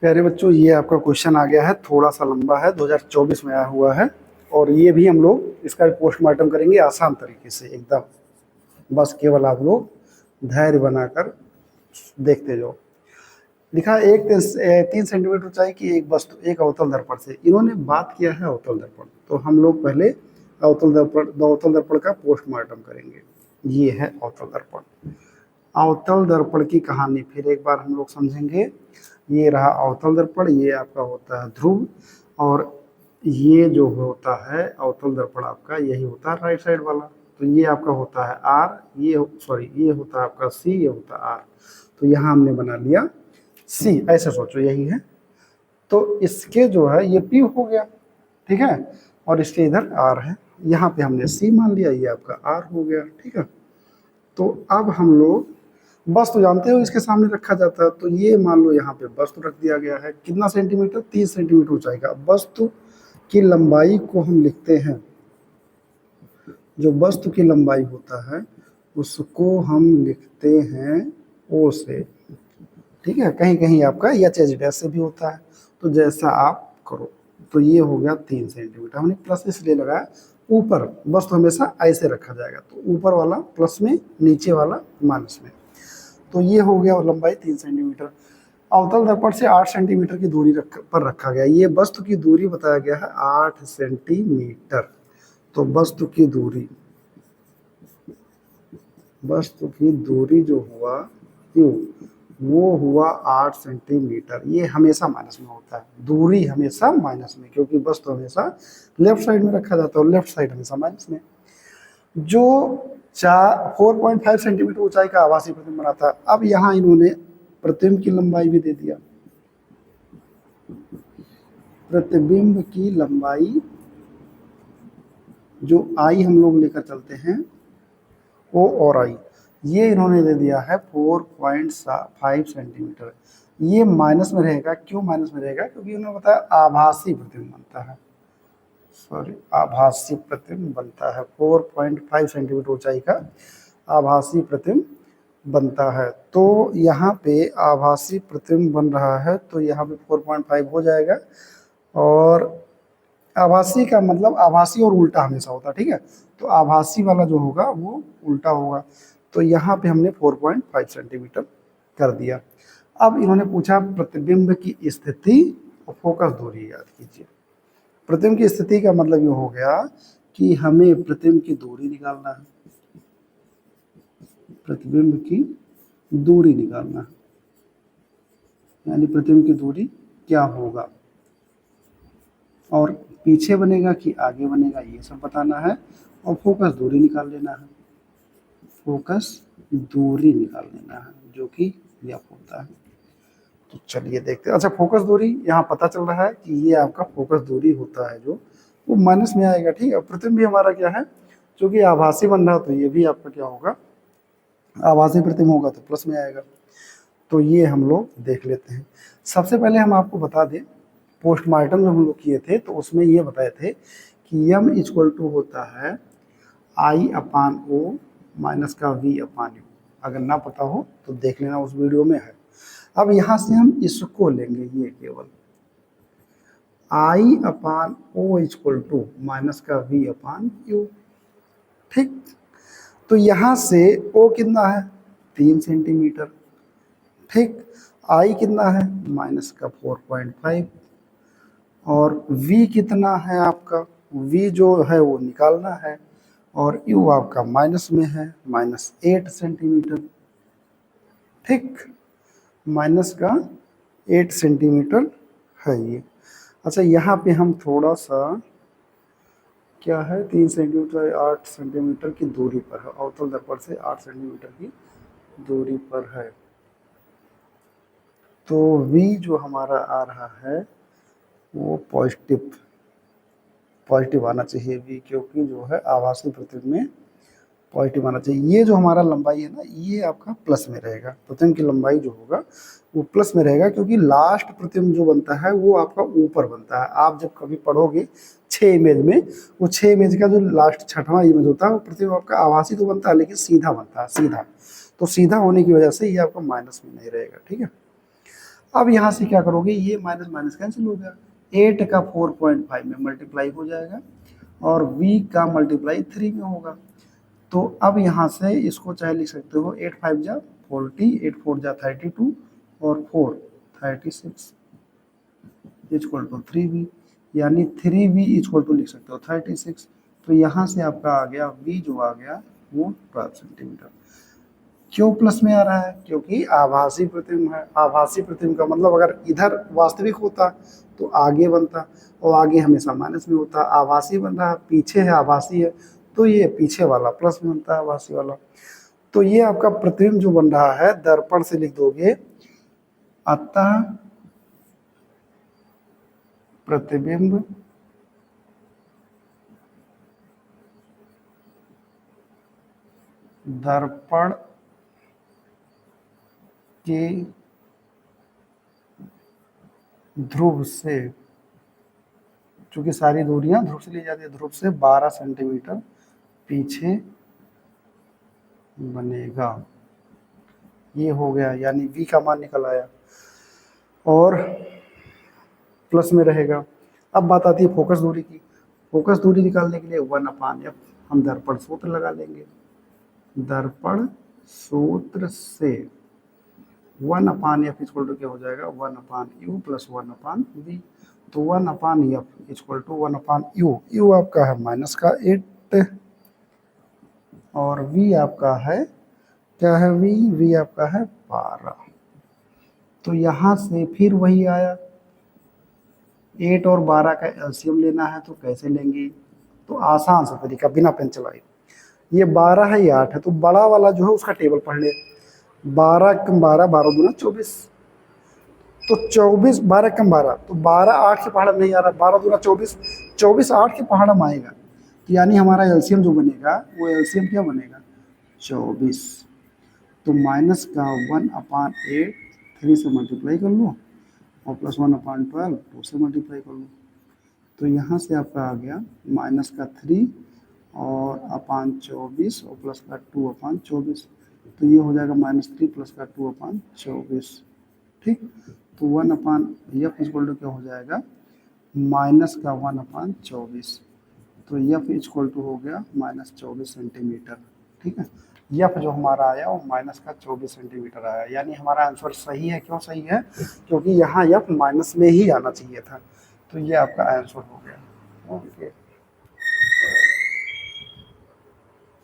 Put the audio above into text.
प्यारे बच्चों, ये आपका क्वेश्चन आ गया है, थोड़ा सा लंबा है, 2024 में आया हुआ है। और ये भी हम लोग इसका भी पोस्टमार्टम करेंगे आसान तरीके से एकदम। बस केवल आप लोग धैर्य बनाकर देखते जाओ। लिखा है 3 सेंटीमीटर ऊंचाई की एक वस्तु एक अवतल दर्पण से। इन्होंने बात किया है अवतल दर्पण, तो हम लोग पहले अवतल दर्पण का पोस्टमार्टम करेंगे। ये है अवतल दर्पण। अवतल दर्पण की कहानी फिर एक बार हम लोग समझेंगे। ये रहा अवतल दर्पण, ये आपका होता है ध्रुव, और ये जो होता है अवतल दर्पण आपका यही होता है राइट साइड वाला। तो ये आपका होता है आर, ये होता है आपका सी, ये होता है आर। तो यहाँ हमने बना लिया सी, ऐसे सोचो यही है। तो इसके जो है ये पी हो गया, ठीक है, और इसके इधर आर है। यहाँ पे हमने सी मान लिया, ये आपका आर हो गया, ठीक है। तो अब हम लोग वस्तु जानते हो इसके सामने रखा जाता है, तो ये मान लो यहाँ पे वस्तु रख दिया गया है। कितना सेंटीमीटर? 30 सेंटीमीटर ऊंचाई का। वस्तु की लंबाई को हम लिखते हैं, जो वस्तु की लंबाई होता है उसको हम लिखते हैं ओ से, ठीक है। कहीं कहीं आपका एच एच डैश से भी होता है, तो जैसा आप करो। तो ये हो गया 3 सेंटीमीटर। हमने प्लस इसलिए लगाया, ऊपर वस्तु हमेशा ऐसे रखा जाएगा, तो ऊपर वाला प्लस में, नीचे वाला माइनस में। तो ये हो गया लंबाई 3 सेंटीमीटर। अवतल दर्पण से 8 सेंटीमीटर की दूरी पर रखा गया। ये वस्तु की दूरी बताया गया है 8 सेंटीमीटर। तो वस्तु की दूरी जो हुआ यू, वो हुआ 8 सेंटीमीटर। ये हमेशा माइनस में होता है, दूरी हमेशा माइनस में, क्योंकि वस्तु हमेशा लेफ्ट साइड में रखा जाता है और लेफ्ट साइड हमेशा माइनस में। जो 4.5 सेंटीमीटर ऊंचाई का आभासी प्रतिबिंब बना था। अब यहाँ इन्होंने प्रतिबिंब की लंबाई भी दे दिया। प्रतिबिंब की लंबाई जो आई हम लोग लेकर चलते हैं, ओ और आई, ये इन्होंने दे दिया है 4.5 सेंटीमीटर। ये माइनस में रहेगा। क्यों माइनस में रहेगा? क्योंकि उन्होंने बताया आभासी प्रतिबिंब बनता है, आभासी प्रतिबिंब बनता है। 4.5 सेंटीमीटर ऊंचाई का आभासी प्रतिबिंब बनता है। तो यहाँ पे आभासी प्रतिबिंब बन रहा है, तो यहाँ पे 4.5 हो जाएगा। और आभासी का मतलब आभासी और उल्टा हमेशा होता है, ठीक है। तो आभासी वाला जो होगा वो उल्टा होगा। तो यहाँ पे हमने 4.5 सेंटीमीटर कर दिया। अब इन्होंने पूछा प्रतिबिंब की स्थिति और फोकस दूरी याद कीजिए। प्रतिबिंब की स्थिति का मतलब ये हो गया कि हमें प्रतिबिंब की दूरी निकालना है, प्रतिबिंब की दूरी निकालना है, यानी प्रतिबिंब की दूरी क्या होगा, और पीछे बनेगा कि आगे बनेगा, ये सब बताना है। और फोकस दूरी निकाल लेना है, फोकस दूरी निकाल लेना है, जो कि यह होता है। तो चलिए देखते हैं। अच्छा, फोकस दूरी यहाँ पता चल रहा है कि ये आपका फोकस दूरी होता है, जो वो माइनस में आएगा, ठीक है। प्रतिबिंब भी हमारा क्या है, क्योंकि आभासी बन रहा, तो ये भी आपका क्या होगा, आभासी प्रतिबिंब होगा, तो प्लस में आएगा। तो ये हम लोग देख लेते हैं। सबसे पहले हम आपको बता दें, पोस्टमार्टम जो हम लोग किए थे तो उसमें ये बताए थे कि यम इक्वल टू होता है आई अपान ओ माइनस का वी अपान यू। अगर ना पता हो तो देख लेना, उस वीडियो में है। अब यहाँ से हम इसको लेंगे, ये केवल आई अपान ओ इक्वल टू माइनस का वी अपान यू, ठीक। तो यहाँ से ओ कितना है, 3 सेंटीमीटर, ठीक। आई कितना है, माइनस का 4.5, और v कितना है आपका, v जो है वो निकालना है, और u आपका माइनस में है, -8 सेंटीमीटर, ठीक। माइनस का 8 सेंटीमीटर है ये। अच्छा, यहाँ पे हम थोड़ा सा क्या है, 3 सेंटीमीटर 8 सेंटीमीटर की दूरी पर है, अवतल दर्पण से 8 सेंटीमीटर की दूरी पर है। तो v जो हमारा आ रहा है वो पॉजिटिव आना चाहिए v, क्योंकि जो है आभासी प्रतिबिंब में पॉजिटिव आना चाहिए। ये जो हमारा लंबाई है ना, ये आपका प्लस में रहेगा। प्रतिबिंब की लंबाई जो होगा वो प्लस में रहेगा, क्योंकि लास्ट प्रतिबिंब जो बनता है वो आपका ऊपर बनता है। आप जब कभी पढ़ोगे 6 इमेज में, वो 6 इमेज का जो लास्ट 6वां इमेज होता है वो प्रतिबिंब आपका आभासी तो बनता है, लेकिन सीधा बनता है, सीधा। तो सीधा होने की वजह से ये आपका माइनस में नहीं रहेगा, ठीक है। अब यहाँ से क्या करोगे, ये माइनस माइनस कैंसिल हो गया, 8 का 4.5 में मल्टीप्लाई हो जाएगा और v का मल्टीप्लाई 3 में होगा। तो अब यहाँ से इसको चाहे लिख सकते हो 8 5 जा 40, 8 4 जा 32 और 4 36 इक्वल टू 3v, यानी 3v इक्वल टू लिख सकते हो 36। तो यहाँ से आपका आ गया v जो आ गया वो 12 सेंटीमीटर। क्यों प्लस में आ रहा है, क्योंकि आभासी प्रतिबिंब है। आभासी प्रतिबिंब का मतलब अगर इधर वास्तविक होता तो आगे बनता और आगे हमेशा माइनस में होता, आभासी बन रहा है, पीछे है आभासी है तो ये पीछे वाला प्लस में बनता है आभासी वाला। तो ये आपका प्रतिबिंब जो बन रहा है दर्पण से लिख दोगे, अतः प्रतिबिंब दर्पण के ध्रुव से, चूंकि सारी दूरियां ध्रुव से ली जाती है, ध्रुव से 12 सेंटीमीटर पीछे बनेगा। ये हो गया, यानी v का मान निकल आया और प्लस में रहेगा। अब बात आती है फोकस दूरी की। फोकस दूरी निकालने के लिए 1/f हम दर्पण सूत्र लगा लेंगे। दर्पण सूत्र से 1/f इक्वल टू क्या हो जाएगा, 1/u प्लस 1/v। तो 1/f equal to 1/u, u आपका है माइनस का 8 और v आपका है क्या है, v आपका है 12। तो यहाँ से फिर वही आया, 8 और 12 का एलसीएम लेना है तो कैसे लेंगे, तो आसान सा तरीका बिना पेन चलाए, ये 12 है ये 8 है, तो बड़ा वाला जो है उसका टेबल पढ़ ले। 12 कम 12, 12 दूना 24, तो 24 12 कम 12, तो 12 8 के पहाड़ में नहीं आ रहा, 12 दूना 24, 24 8 के पहाड़ में आएगा। तो यानी हमारा एलसीएम जो बनेगा वो एलसीएम क्या बनेगा 24। तो माइनस का 1/8 3 से मल्टीप्लाई कर लो और प्लस 1/12 2 से मल्टीप्लाई कर लो। तो यहाँ से आपका आ गया माइनस का 3 और /24 और प्लस का 2/24। तो ये हो जाएगा -3 प्लस का 2/24। ठीक, तो 1/f इक्वल टू क्या हो जाएगा, माइनस का 1/24। तो एफ इक्वल टू हो गया -24 सेंटीमीटर। ठीक है, एफ जो हमारा आया वो माइनस का 24 सेंटीमीटर आया, यानी हमारा आंसर सही है। क्यों सही है, क्योंकि यहाँ एफ माइनस में ही आना चाहिए था। तो ये आपका आंसर हो गया। ओके।